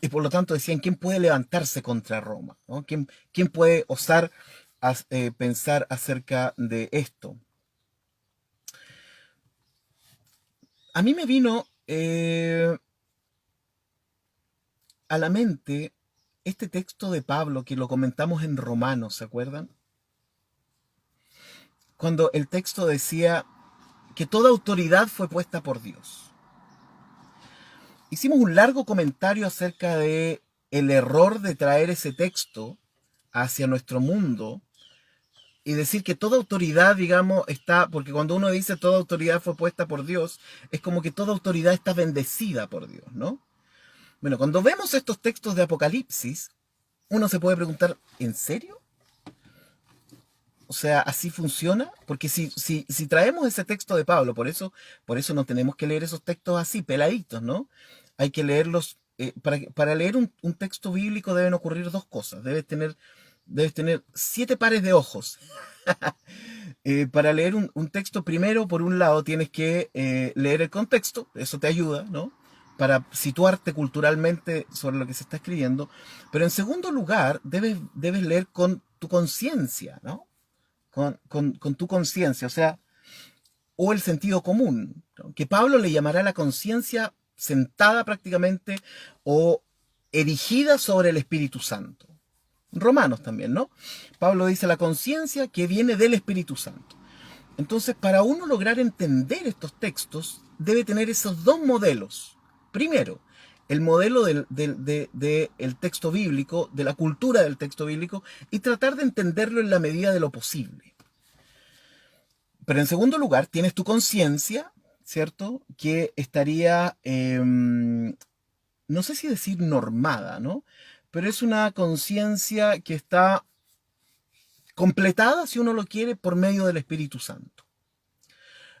y por lo tanto decían, ¿quién puede levantarse contra Roma? ¿No? ¿Quién puede osar pensar acerca de esto? A mí me vino a la mente este texto de Pablo que lo comentamos en Romanos, ¿se acuerdan? Cuando el texto decía que toda autoridad fue puesta por Dios. Hicimos un largo comentario acerca de el error de traer ese texto hacia nuestro mundo y decir que toda autoridad, digamos, está, porque cuando uno dice toda autoridad fue puesta por Dios, es como que toda autoridad está bendecida por Dios, ¿no? Bueno, cuando vemos estos textos de Apocalipsis, uno se puede preguntar, ¿en serio? O sea, ¿así funciona? Porque si traemos ese texto de Pablo, por eso no tenemos que leer esos textos así, peladitos, ¿no? Hay que leerlos. Para leer un texto bíblico deben ocurrir dos cosas. Debes tener 7 pares de ojos. Para leer un texto, primero, por un lado, tienes que leer el contexto, eso te ayuda, ¿no? Para situarte culturalmente sobre lo que se está escribiendo. Pero en segundo lugar, debes leer con tu conciencia, ¿no? Con tu conciencia, o sea, o el sentido común, ¿no? Que Pablo le llamará la conciencia sentada prácticamente o erigida sobre el Espíritu Santo. Romanos también, ¿no? Pablo dice la conciencia que viene del Espíritu Santo. Entonces, para uno lograr entender estos textos, debe tener esos dos modelos. Primero, el modelo del texto bíblico, de la cultura del texto bíblico, y tratar de entenderlo en la medida de lo posible. Pero en segundo lugar, tienes tu conciencia, ¿cierto? Que estaría, no sé si decir normada, ¿no? Pero es una conciencia que está completada, si uno lo quiere, por medio del Espíritu Santo.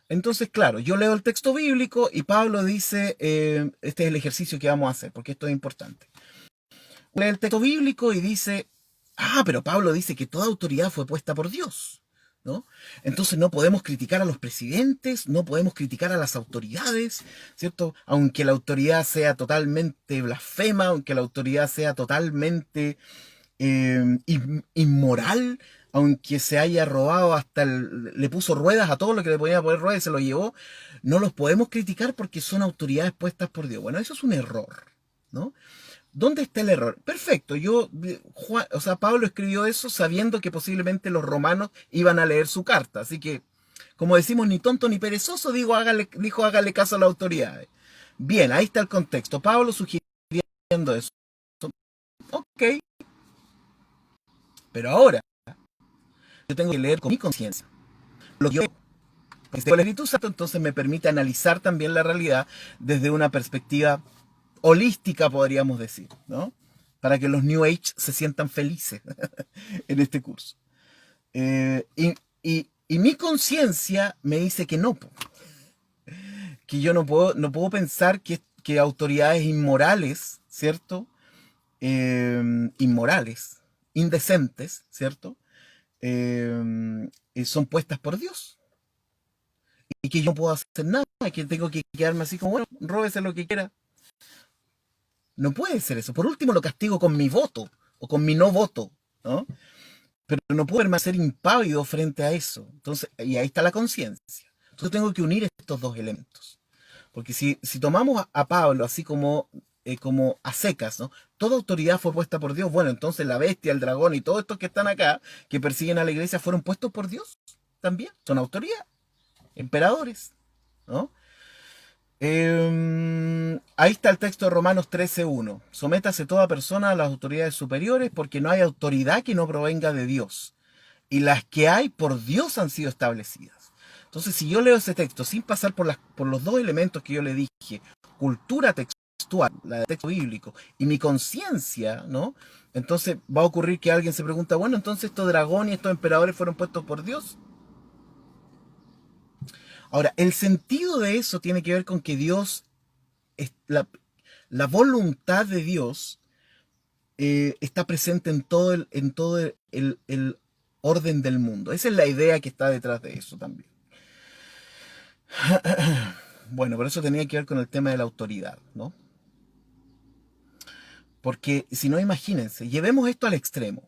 Entonces, claro, yo leo el texto bíblico y Pablo dice, este es el ejercicio que vamos a hacer, porque esto es importante. Lee el texto bíblico y dice, pero Pablo dice que toda autoridad fue puesta por Dios, ¿no? Entonces no podemos criticar a los presidentes, no podemos criticar a las autoridades, ¿cierto? Aunque la autoridad sea totalmente blasfema, aunque la autoridad sea totalmente inmoral, aunque se haya robado le puso ruedas a todo lo que le podía poner ruedas y se lo llevó, no los podemos criticar porque son autoridades puestas por Dios. Bueno, eso es un error, ¿no? ¿Dónde está el error? Perfecto, Pablo escribió eso sabiendo que posiblemente los romanos iban a leer su carta, así que, como decimos, ni tonto ni perezoso, dijo hágale caso a las autoridades. Bien, ahí está el contexto. Pablo sugiriendo eso. Ok, pero ahora yo tengo que leer con mi conciencia. Lo que yo el Espíritu Santo entonces me permite analizar también la realidad desde una perspectiva holística, podríamos decir, ¿no? Para que los New Age se sientan felices en este curso. Eh, y, y mi conciencia me dice que no, que yo no puedo pensar que autoridades inmorales, ¿cierto? Inmorales, indecentes, ¿cierto? Son puestas por Dios. Y que yo no puedo hacer nada, que tengo que quedarme así como, bueno, róbese lo que quiera. No puede ser eso. Por último, lo castigo con mi voto o con mi no voto, ¿no? Pero no puedo permanecer impávido frente a eso. Entonces, y ahí está la conciencia. Entonces tengo que unir estos dos elementos. Porque si tomamos a Pablo así como a secas, ¿no? Toda autoridad fue puesta por Dios. Bueno, entonces la bestia, el dragón y todos estos que están acá, que persiguen a la iglesia, fueron puestos por Dios también. Son autoridad, emperadores, ¿no? Ahí está el texto de Romanos 13:1. Sométase toda persona a las autoridades superiores porque no hay autoridad que no provenga de Dios. Y las que hay por Dios han sido establecidas. Entonces, si yo leo ese texto sin pasar por los dos elementos que yo le dije, cultura textual, la de texto bíblico, y mi conciencia, ¿no? Entonces va a ocurrir que alguien se pregunta, bueno, entonces estos dragones y estos emperadores fueron puestos por Dios. Ahora, el sentido de eso tiene que ver con que Dios, la voluntad de Dios está presente en todo el orden del mundo. Esa es la idea que está detrás de eso también. Bueno, pero eso tenía que ver con el tema de la autoridad, ¿no? Porque si no, imagínense, llevemos esto al extremo.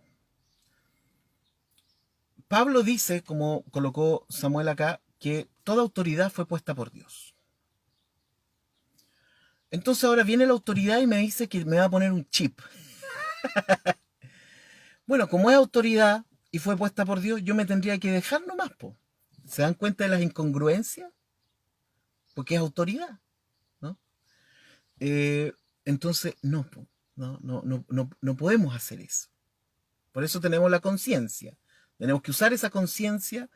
Pablo dice, como colocó Samuel acá, que toda autoridad fue puesta por Dios. Entonces ahora viene la autoridad y me dice que me va a poner un chip. Bueno, como es autoridad y fue puesta por Dios, yo me tendría que dejar nomás, po. ¿Se dan cuenta de las incongruencias? Porque es autoridad, ¿no? Eh, entonces, no, no podemos hacer eso. Por eso tenemos la conciencia. Tenemos que usar esa conciencia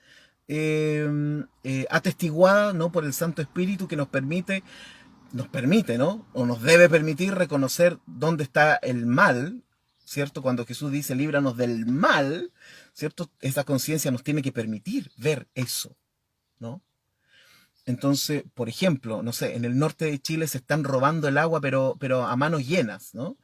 atestiguada, ¿no?, por el Santo Espíritu que nos permite, ¿no? O nos debe permitir reconocer dónde está el mal, ¿cierto? Cuando Jesús dice, líbranos del mal, ¿cierto? Esa conciencia nos tiene que permitir ver eso, ¿no? Entonces, por ejemplo, no sé, en el norte de Chile se están robando el agua, pero a manos llenas, ¿no?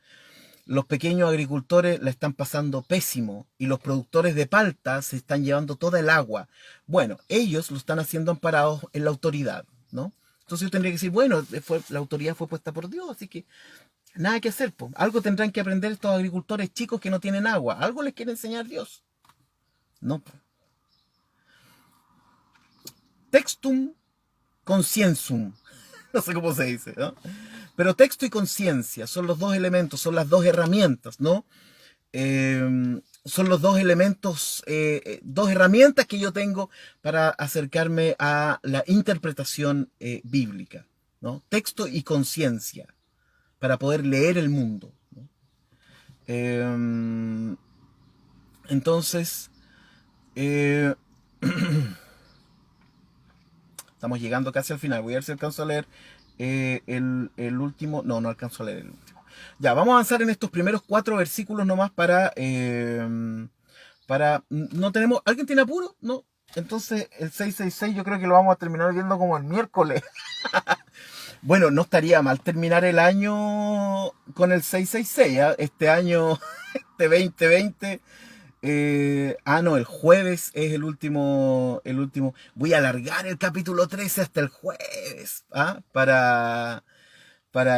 Los pequeños agricultores la están pasando pésimo y los productores de palta se están llevando toda el agua. Bueno, ellos lo están haciendo amparados en la autoridad, ¿no? Entonces yo tendría que decir, bueno, la autoridad fue puesta por Dios, así que nada que hacer, po. Algo tendrán que aprender estos agricultores chicos que no tienen agua. Algo les quiere enseñar Dios. No, po. Textum consciensum. No sé cómo se dice, ¿no? Pero texto y conciencia son los dos elementos, son las dos herramientas, ¿no? Son los dos elementos, dos herramientas que yo tengo para acercarme a la interpretación bíblica, ¿no? Texto y conciencia, para poder leer el mundo, ¿no? Entonces, eh, estamos llegando casi al final. Voy a ver si alcanzo a leer el último. No, no alcanzo a leer el último. Ya, vamos a avanzar en estos primeros 4 versículos nomás para. No tenemos. ¿Alguien tiene apuro? No. Entonces, el 666 yo creo que lo vamos a terminar viendo como el miércoles. Bueno, no estaría mal terminar el año con el 666, ¿eh? Este año, este 2020. No, el jueves es el último. Voy a alargar el capítulo 13 hasta el jueves, ¿ah? Para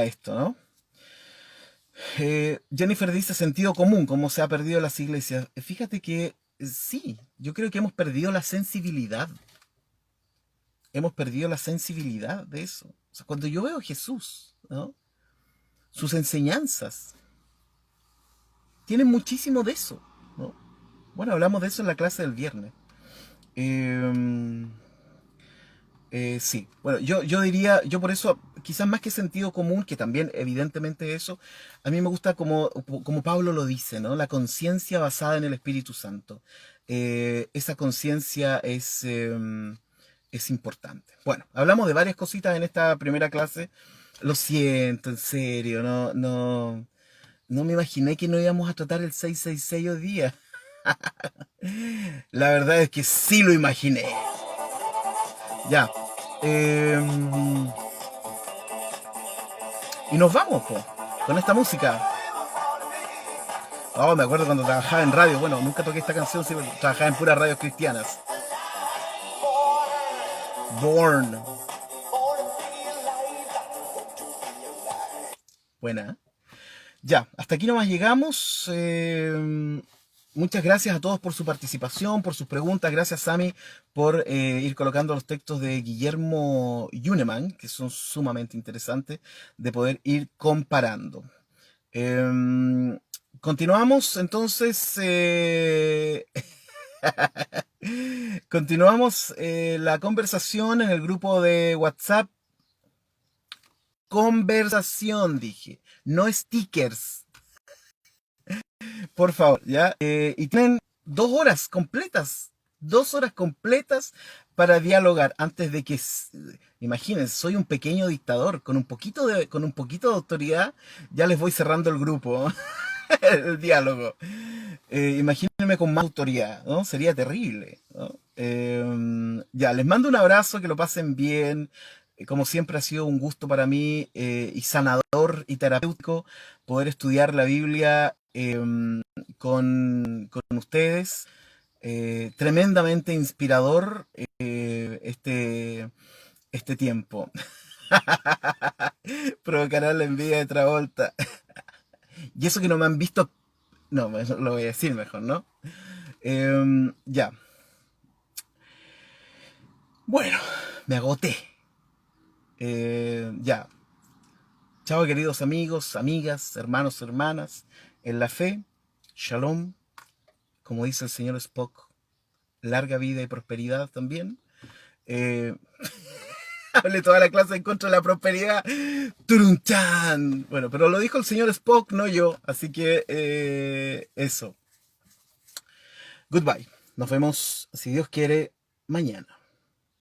esto, ¿no? Jennifer dice sentido común, cómo se ha perdido las iglesias. Fíjate que sí, yo creo que hemos perdido la sensibilidad. Hemos perdido la sensibilidad de eso. O sea, cuando yo veo a Jesús, ¿no?, sus enseñanzas tienen muchísimo de eso, ¿no? Bueno, hablamos de eso en la clase del viernes. Eh, sí, bueno, yo diría, yo por eso, quizás más que sentido común, que también evidentemente eso, a mí me gusta como Pablo lo dice, ¿no? La conciencia basada en el Espíritu Santo. Esa conciencia es importante. Bueno, hablamos de varias cositas en esta primera clase. Lo siento, en serio, no me imaginé que no íbamos a tratar el 666 hoy día. La verdad es que sí lo imaginé. Ya. em, y nos vamos, po, con esta música. Oh, me acuerdo cuando trabajaba en radio. Bueno, nunca toqué esta canción, sí, pero trabajaba en puras radios cristianas. Born. Buena. Ya, hasta aquí nomás llegamos. Muchas gracias a todos por su participación, por sus preguntas. Gracias, Sami, por ir colocando los textos de Guillermo Yuneman, que son sumamente interesantes de poder ir comparando. Em, Continuamos entonces. Continuamos la conversación en el grupo de WhatsApp. Conversación, dije, no stickers. Por favor, ¿ya? Y tienen 2 horas completas para dialogar antes de que, imagínense, soy un pequeño dictador, con un poquito de autoridad, ya les voy cerrando el grupo, el diálogo. Imagínense con más autoridad, ¿no? Sería terrible, ¿no? Ya, les mando un abrazo, que lo pasen bien. Como siempre ha sido un gusto para mí y sanador y terapéutico poder estudiar la Biblia con ustedes. Tremendamente inspirador este tiempo. Provocará la envidia de Travolta. Y eso que no me han visto. No, lo voy a decir mejor, ¿no? Ya. Bueno, me agoté. Ya. Chao, queridos amigos, amigas, hermanos, hermanas. En la fe, shalom, como dice el señor Spock, larga vida y prosperidad también. Eh, Hablé toda la clase en contra de la prosperidad. ¡Turunchan! Bueno, pero lo dijo el señor Spock, no yo. Así que eso. Goodbye. Nos vemos, si Dios quiere, mañana.